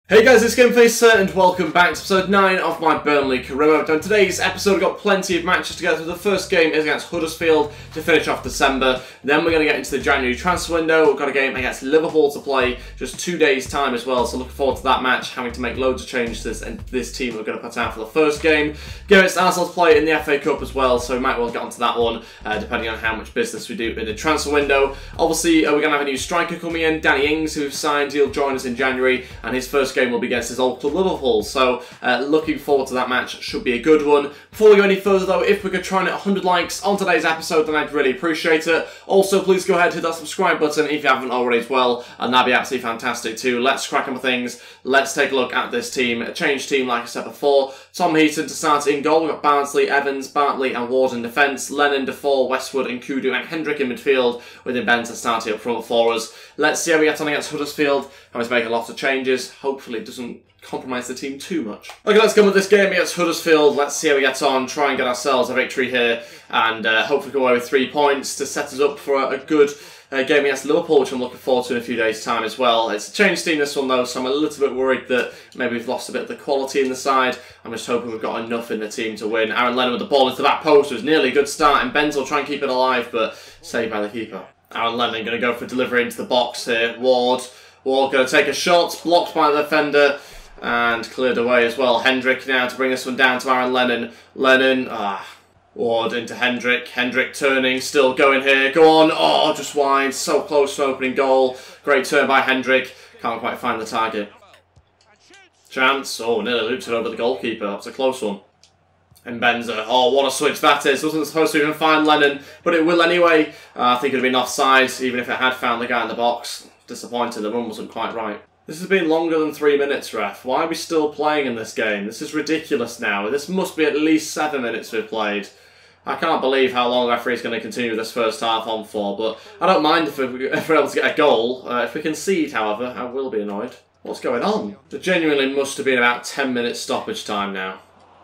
Hey guys, it's Gameplay Sir and welcome back to episode 9 of my Burnley career mode. On today's episode we've got plenty of matches to go through. The first game is against Huddersfield to finish off December. Then we're going to get into the January transfer window. We've got a game against Liverpool to play just 2 days time as well. So looking forward to that match, having to make loads of changes and this team we're going to put out for the first game. Game against Arsenal to play in the FA Cup as well, so we might well get onto that one depending on how much business we do in the transfer window. Obviously we're going to have a new striker coming in, Danny Ings, who we've signed. He'll join us in January and his first game will be against his old club Liverpool, so looking forward to that match. Should be a good one. Before we go any further though, if we could try and hit 100 likes on today's episode, then I'd really appreciate it. Also, please go ahead and hit that subscribe button if you haven't already as well, and that'd be absolutely fantastic too. Let's crack on with things. Let's take a look at this team. A changed team, like I said before. Tom Heaton to start in goal. We've got Barnsley, Evans, Bartley and Ward in defence. Lennon, Defoe, Westwood and Kudu and Hendrick in midfield, with Benza starting up front for us. Let's see how we get on against Huddersfield. Having to make a lot of changes. Hopefully it doesn't compromise the team too much. Okay, let's go with this game against Huddersfield. Let's see how we get on, try and get ourselves a victory here, and hopefully go away with 3 points to set us up for a good game against Liverpool, which I'm looking forward to in a few days' time as well. It's a changed team this one though, so I'm a little bit worried that maybe we've lost a bit of the quality in the side. I'm just hoping we've got enough in the team to win. Aaron Lennon with the ball into the back post. It was nearly a good start, and Benz will try and keep it alive, but saved by the keeper. Aaron Lennon going to go for delivery into the box here. Ward going to take a shot, blocked by the defender, and cleared away as well. Hendrick now to bring this one down to Aaron Lennon. Ward into Hendrick. Hendrick turning, still going here. Go on. Oh, just wide. So close to opening goal. Great turn by Hendrick. Can't quite find the target. Chance. Oh, nearly looped it over the goalkeeper. That's a close one. And Benza. Oh, what a switch that is. Wasn't supposed to even find Lennon, but it will anyway. I think it would have been offside, even if it had found the guy in the box. Disappointed. The run wasn't quite right. This has been longer than 3 minutes, ref. Why are we still playing in this game? This is ridiculous now. This must be at least 7 minutes we've played. I can't believe how long the referee's going to continue this first half on for, but I don't mind if we're able to get a goal. If we concede, however, I will be annoyed. What's going on? There genuinely must have been about 10 minutes stoppage time now.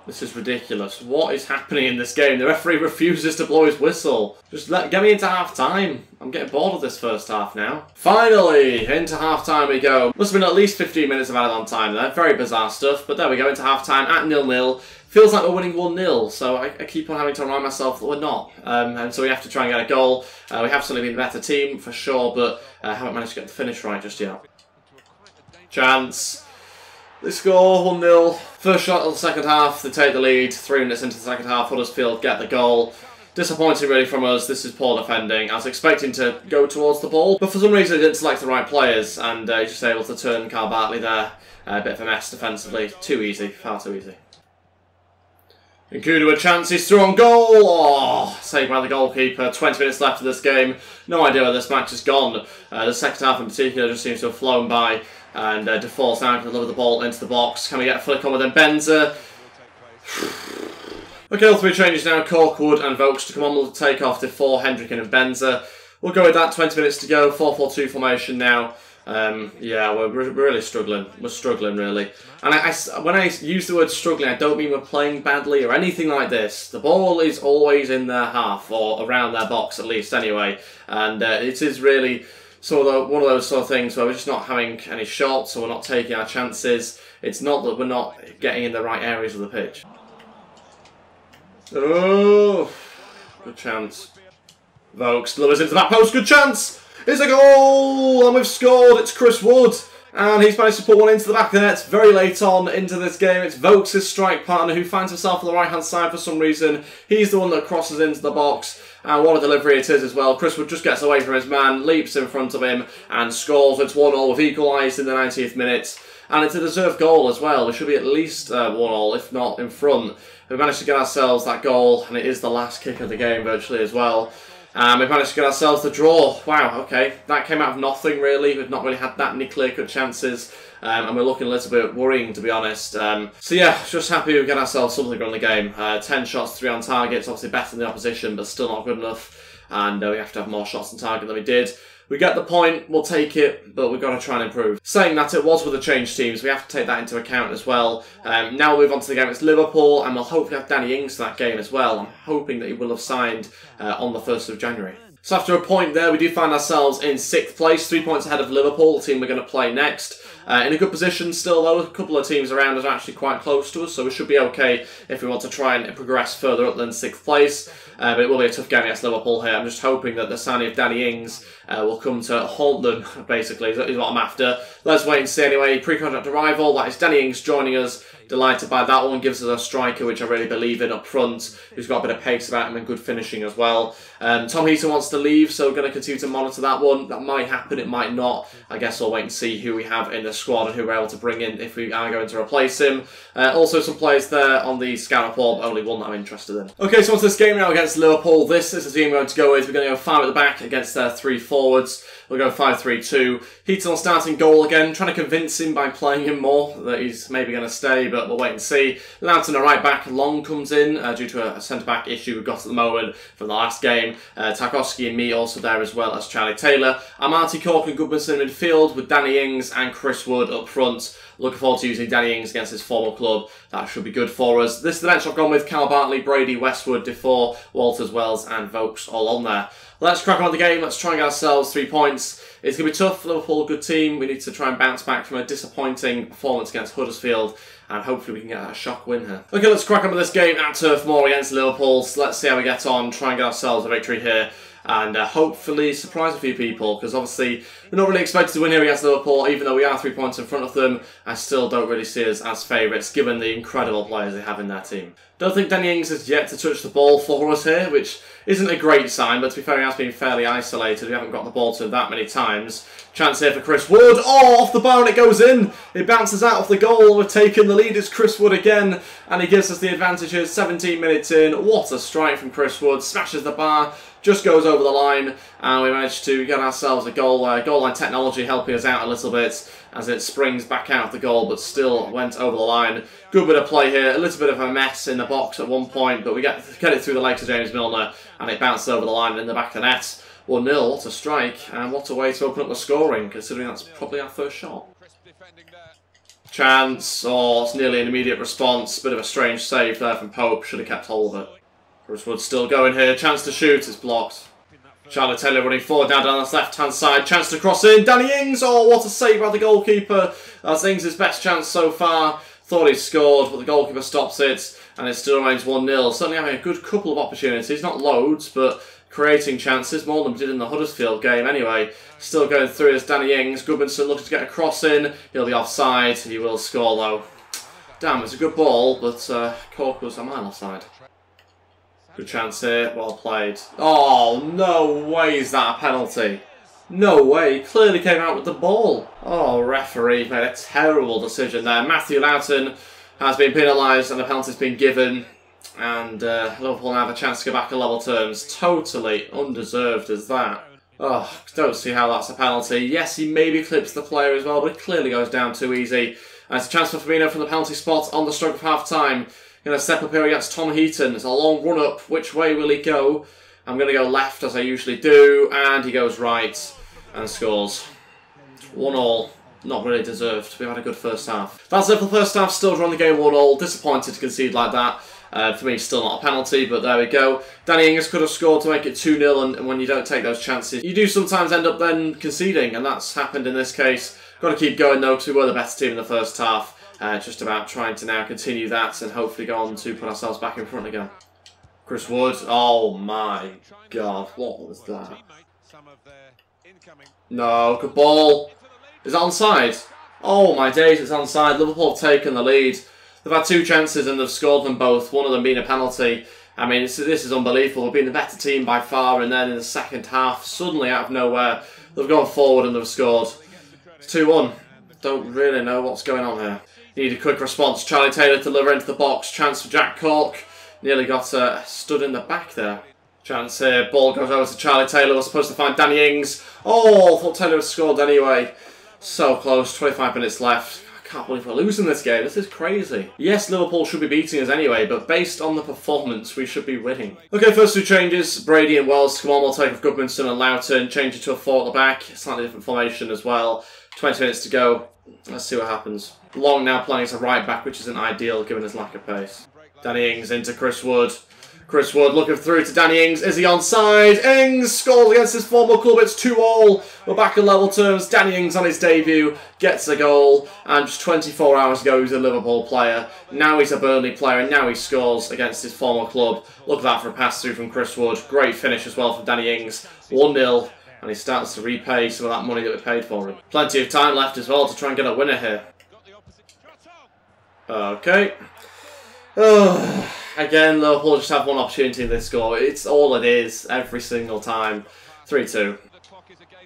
This is ridiculous. What is happening in this game? The referee refuses to blow his whistle. Just get me into half-time. I'm getting bored of this first half now. Finally, into half-time we go. Must have been at least 15 minutes of added on time there. Very bizarre stuff, but there we go, into half-time at 0-0. Feels like we're winning 1-0, so I keep on having to remind myself that we're not. And so we have to try and get a goal. We have certainly been the better team, for sure, but haven't managed to get the finish right just yet. Chance. They score 1-0. First shot of the second half, they take the lead. 3 minutes into the second half, Huddersfield get the goal. Disappointing really from us. This is poor defending. I was expecting to go towards the ball, but for some reason they didn't select the right players, and he's just able to turn Carl Bartley there. A bit of a mess defensively. Too easy. Far too easy. And Kudu a chance, he's through on goal! Oh, saved by the goalkeeper. 20 minutes left of this game. No idea where this match has gone. The second half in particular just seems to have flown by. And Defoe's now going to deliver the ball into the box. Can we get a flick on with Benza? Okay, all 3 changes now. Corkwood and Vokes to come on. We'll take off Defoe, Hendrick and Benza. We'll go with that. 20 minutes to go. 4-4-2 formation now. Yeah, we're really struggling. We're struggling, really. And when I use the word struggling, I don't mean we're playing badly or anything like this. The ball is always in their half, or around their box at least, anyway. And it is really one of those sort of things where we're just not having any shots, or we're not taking our chances. It's not that we're not getting in the right areas of the pitch. Oh, good chance. Vokes delivers into that post. Good chance. It's a goal, and we've scored. It's Chris Wood, and he's managed to put one into the back of the net very late on into this game. It's Vokes' strike partner who finds himself on the right-hand side for some reason. He's the one that crosses into the box, and what a delivery it is as well. Chris Wood just gets away from his man, leaps in front of him, and scores. It's 1-1. We've equalised in the 90th minute, and it's a deserved goal as well. We should be at least 1-1, if not in front. We've managed to get ourselves that goal, and it is the last kick of the game virtually as well. We've managed to get ourselves the draw. Wow, okay. That came out of nothing, really. We've not really had that many clear-cut chances. And we're looking a little bit worrying, to be honest. So yeah, just happy we get ourselves something on the game. 10 shots, 3 on target. It's obviously better than the opposition, but still not good enough. And we have to have more shots on target than we did. We get the point, we'll take it, but we've got to try and improve. Saying that, it was with the changed teams, we have to take that into account as well. Now we'll move on to the game against Liverpool, and we'll hopefully have Danny Ings for that game as well. I'm hoping that he will have signed on the 1st of January. So after a point there, we do find ourselves in 6th place, 3 points ahead of Liverpool, the team we're going to play next. In a good position still, though. A couple of teams around us are actually quite close to us, so we should be okay if we want to try and progress further up than 6th place. But it will be a tough game against Liverpool here. I'm just hoping that the signing of Danny Ings will come to haunt them, basically, is what I'm after. Let's wait and see anyway. Pre-contract arrival, that is Danny Ings joining us. Delighted by that one. Gives us a striker, which I really believe in up front, who's got a bit of pace about him and good finishing as well. Tom Heaton wants to leave, so we're going to continue to monitor that one. That might happen, it might not. I guess we'll wait and see who we have in the squad and who we're able to bring in if we are going to replace him. Also some players there on the scout report, but only one that I'm interested in. Okay, so onto this game now against Liverpool. This is the team we're going to go with. We're going to go 5 at the back against their 3 forwards. We'll go 5-3-2. Heaton on starting goal again, trying to convince him by playing him more that he's maybe going to stay, but we'll wait and see. Loughton, a right back. Long comes in due to a centre-back issue we've got at the moment from the last game. Tarkowski and me also there as well as Charlie Taylor. Amartey, Cork and Goodmanson in midfield with Danny Ings and Chris Wood up front. Looking forward to using Danny Ings against his former club. That should be good for us. This is the bench I've gone with. Cal Bartley, Brady, Westwood, Defoe, Walters, Wells and Vokes all on there. Let's crack on the game. Let's try and get ourselves 3 points. It's going to be tough. Liverpool, a good team. We need to try and bounce back from a disappointing performance against Huddersfield. And hopefully we can get a shock win here. Okay, let's crack on with this game at Turf Moor against Liverpool. So let's see how we get on. Try and get ourselves a victory here. And hopefully surprise a few people, because obviously we're not really expected to win here against Liverpool, even though we are 3 points in front of them. I still don't really see us as favourites, given the incredible players they have in their team. Don't think Danny Ings has yet to touch the ball for us here, which isn't a great sign, but to be fair, he has been fairly isolated. We haven't got the ball to him that many times. Chance here for Chris Wood. Oh, off the bar and it goes in. It bounces out of the goal. We're taking the lead. It's Chris Wood again, and he gives us the advantage here. 17 minutes in. What a strike from Chris Wood. Smashes the bar. Just goes over the line, and we managed to get ourselves a goal. Goal line technology helping us out a little bit as it springs back out of the goal, but still went over the line. Good bit of play here. A little bit of a mess in the box at one point, but we get it through the legs of James Milner, and it bounces over the line and in the back of the net. 1-0, what a strike, and what a way to open up the scoring, considering that's probably our first shot. Chance, oh, it's nearly an immediate response. Bit of a strange save there from Pope, should have kept hold of it. Chris Wood still going here, chance to shoot, it's blocked. Charlie Taylor running forward now down this left-hand side, chance to cross in, Danny Ings, oh what a save by the goalkeeper. That's Ings' best chance so far. Thought he scored, but the goalkeeper stops it, and it still remains 1-0. Certainly having a good couple of opportunities, not loads, but creating chances, more than we did in the Huddersfield game anyway. Still going through as Danny Ings, Goodmanson looking to get a cross in, he'll be offside, he will score though. Damn, it's a good ball, but Cork was a mile offside. Good chance here, well played. Oh, no way is that a penalty. No way, he clearly came out with the ball. Oh, referee made a terrible decision there. Matthew Loughton has been penalised and the penalty's been given. And Liverpool now have a chance to go back on level terms. Totally undeserved as that. Oh, don't see how that's a penalty. Yes, he maybe clips the player as well, but it clearly goes down too easy. And it's a chance for Firmino from the penalty spot on the stroke of half-time. Going to step up here against Tom Heaton. It's a long run up. Which way will he go? I'm going to go left as I usually do. And he goes right and scores. 1-1. Not really deserved. We've had a good first half. That's it for the first half. Still drawing the game 1-1. Disappointed to concede like that. For me, still not a penalty, but there we go. Danny Ings could have scored to make it 2-0, and when you don't take those chances, you do sometimes end up then conceding, and that's happened in this case. Got to keep going though, because we were the better team in the first half. Just about trying to now continue that and hopefully go on to put ourselves back in front again. Chris Wood, oh my god, what was that? No, good ball. Is that onside? Oh my days, it's onside. Liverpool have taken the lead. They've had 2 chances and they've scored them both, one of them being a penalty. I mean, this is unbelievable. We've been the better team by far, and then in the second half, suddenly out of nowhere, they've gone forward and they've scored. It's 2-1. Don't really know what's going on here. Need a quick response. Charlie Taylor to deliver into the box. Chance for Jack Cork. Nearly got stood in the back there. Chance here. Ball goes over to Charlie Taylor. Was supposed to find Danny Ings. Oh, thought Taylor had scored anyway. So close. 25 minutes left. I can't believe we're losing this game. This is crazy. Yes, Liverpool should be beating us anyway, but based on the performance, we should be winning. Okay, first 2 changes. Brady and Wells come on. We'll take off Goodmanson and Loughton. Change it to a 4 at the back. Slightly different formation as well. 20 minutes to go. Let's see what happens. Long now playing as a right back, which isn't ideal given his lack of pace. Danny Ings into Chris Wood. Chris Wood looking through to Danny Ings. Is he onside? Ings scores against his former club. It's 2-2. We're back in level terms. Danny Ings on his debut gets a goal. And just 24 hours ago, he was a Liverpool player. Now he's a Burnley player. And now he scores against his former club. Look at that for a pass through from Chris Wood. Great finish as well from Danny Ings. 1-0. And he starts to repay some of that money that we paid for him. Plenty of time left as well to try and get a winner here. Okay. Again, Liverpool just have one opportunity in this score. It's all it is every single time. 3-2.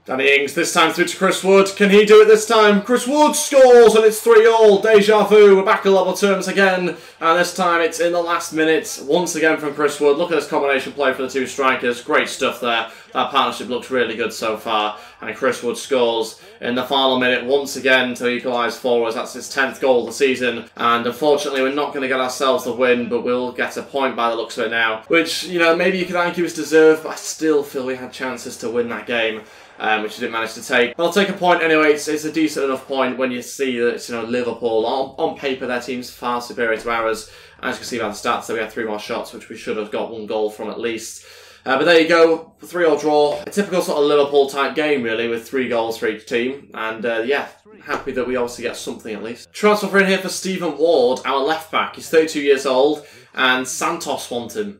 Danny Ings this time through to Chris Wood. Can he do it this time? Chris Wood scores and it's 3-3. Deja vu. We're back in level terms again. And this time it's in the last minute. Once again from Chris Wood. Look at this combination play for the two strikers. Great stuff there. That partnership looks really good so far. And Chris Wood scores in the final minute once again to equalise for us. That's his 10th goal of the season. And unfortunately, we're not going to get ourselves the win, but we'll get a point by the looks of it now. Which, you know, maybe you could argue is deserved, but I still feel we had chances to win that game. Which we didn't manage to take. But I'll take a point anyway. It's a decent enough point when you see that it's, you know, Liverpool. On paper, their team's far superior to ours. As you can see by the stats, that we had 3 more shots, which we should have got 1 goal from at least. But there you go, 3-3 draw. A typical sort of Liverpool type game really, with 3 goals for each team. And yeah, happy that we obviously get something at least. Transfer in here for Stephen Ward, our left back. He's 32 years old, and Santos want him.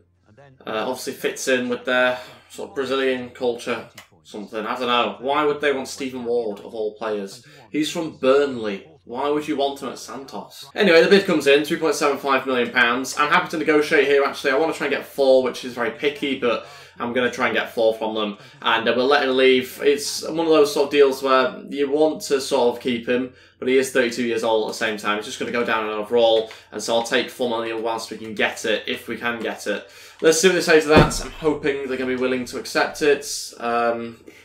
Obviously fits in with their sort of Brazilian culture. Something, I don't know. Why would they want Stephen Ward, of all players? He's from Burnley. Why would you want him at Santos? Anyway, the bid comes in, £3.75 million. I'm happy to negotiate here, actually. I want to try and get 4, which is very picky, but I'm going to try and get 4 from them. And we'll let him leave. It's one of those sort of deals where you want to sort of keep him, but he is 32 years old at the same time. He's just going to go down in overall, and so I'll take 4 million whilst we can get it, if we can get it. Let's see what they say to that. I'm hoping they're going to be willing to accept it.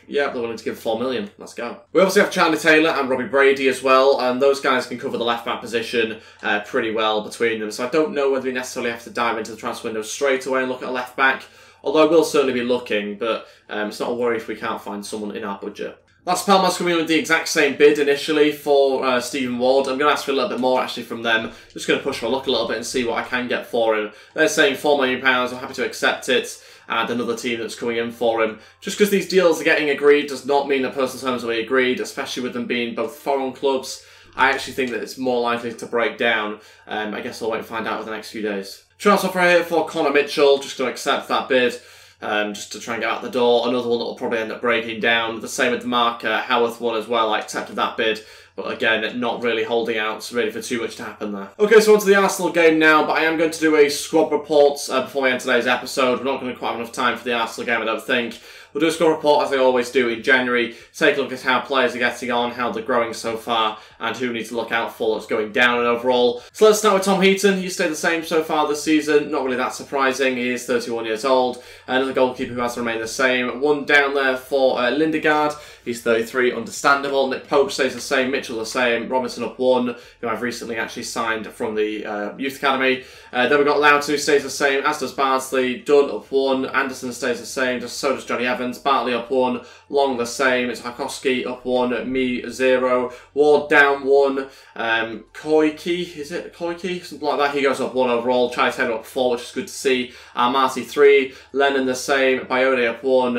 Yeah, they're willing to give 4 million. Let's go. We obviously have Charlie Taylor and Robbie Brady as well, and those guys can cover the left-back position pretty well between them. So I don't know whether we necessarily have to dive into the transfer window straight away and look at a left-back, although I will certainly be looking, but it's not a worry if we can't find someone in our budget. Las Palmas coming in with the exact same bid initially for Stephen Ward. I'm going to ask for a little bit more actually from them. Just going to push my luck a little bit and see what I can get for him. They're saying £4 million. I'm happy to accept it. And another team that's coming in for him. Just because these deals are getting agreed does not mean that personal terms will be agreed, especially with them being both foreign clubs. I actually think that it's more likely to break down. I guess I'll wait and find out over the next few days. Transfer offer here for Connor Mitchell. Just going to accept that bid. Just to try and get out the door. Another one that will probably end up breaking down. The same with the Mark Howarth one as well. I accepted that bid. But again, not really holding out really for too much to happen there. Okay, so on to the Arsenal game now, but I am going to do a squad report before we end today's episode. We're not going to quite have enough time for the Arsenal game, I don't think. We'll do a squad report as I always do in January. Take a look at how players are getting on, how they're growing so far, and who we need to look out for that's going down and overall. So let's start with Tom Heaton. He's stayed the same so far this season. Not really that surprising. He is 31 years old. Another goalkeeper who has remained the same. One down there for Lindegaard. He's 33, understandable. Nick Pope stays the same. Mitchell the same. Robinson up 1, who I've recently actually signed from the Youth Academy. Then we've got Loughton, who stays the same, as does Bardsley. Dunn up 1. Anderson stays the same. So does Johnny Evans. Bartley up 1. Long the same. It's Hakowski up 1. Me 0. Ward down 1. Koike, is it Koike? Something like that. He goes up 1 overall. Charlie Taylor up 4, which is good to see. Marty 3. Lennon the same. Bayode up 1.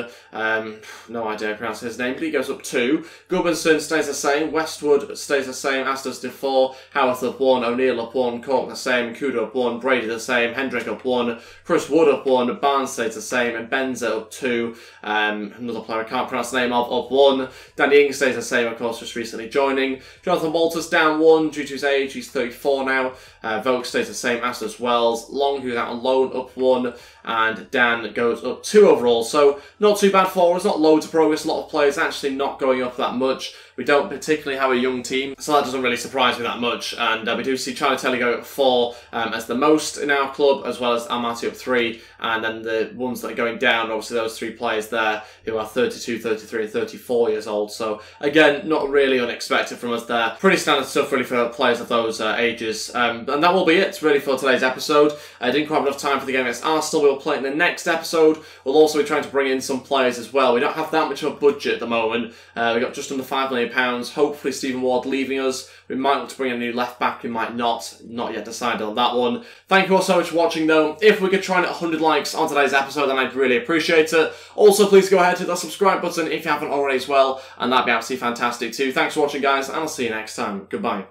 No idea how to pronounce his name, but he goes up 2. Gubbenson stays the same. Westwood stays the same, as does Defoe. Howarth up 1. O'Neill up 1. Cork the same. Kudo up 1. Brady the same. Hendrick up 1. Chris Wood up 1. Barnes stays the same. And Benza up 2. Another player I can't pronounce the name of, up 1. Danny Ings stays the same, of course, just recently joining. Jonathan Walters down 1 due to his age. He's 34 now. Vokes stays the same, as does Wells. Long, who's out on loan, up 1. And Dan goes up 2 overall. So not too bad for us. Not loads of progress. A lot of players actually not going up that much. We don't particularly have a young team, so that doesn't really surprise me that much. And we do see Charlie Taylor go up 4 as the most in our club, as well as Amati up 3. And then the ones that are going down, obviously those 3 players there who are 32, 33 and 34 years old. So again, not really unexpected from us there. Pretty standard stuff really for players of those ages. And that will be it really for today's episode. I didn't quite have enough time for the game against Arsenal. We'll play it in the next episode. We'll also be trying to bring in some players as well. We don't have that much of a budget at the moment. We've got just under £5 million million. Hopefully Stephen Ward leaving us. We might look to bring a new left back, we might not. Not yet decided on that one. Thank you all so much for watching though. If we could try and hit 100 likes on today's episode, then I'd really appreciate it. Also, please go ahead and hit that subscribe button if you haven't already as well, and that'd be absolutely fantastic too. Thanks for watching guys, and I'll see you next time. Goodbye.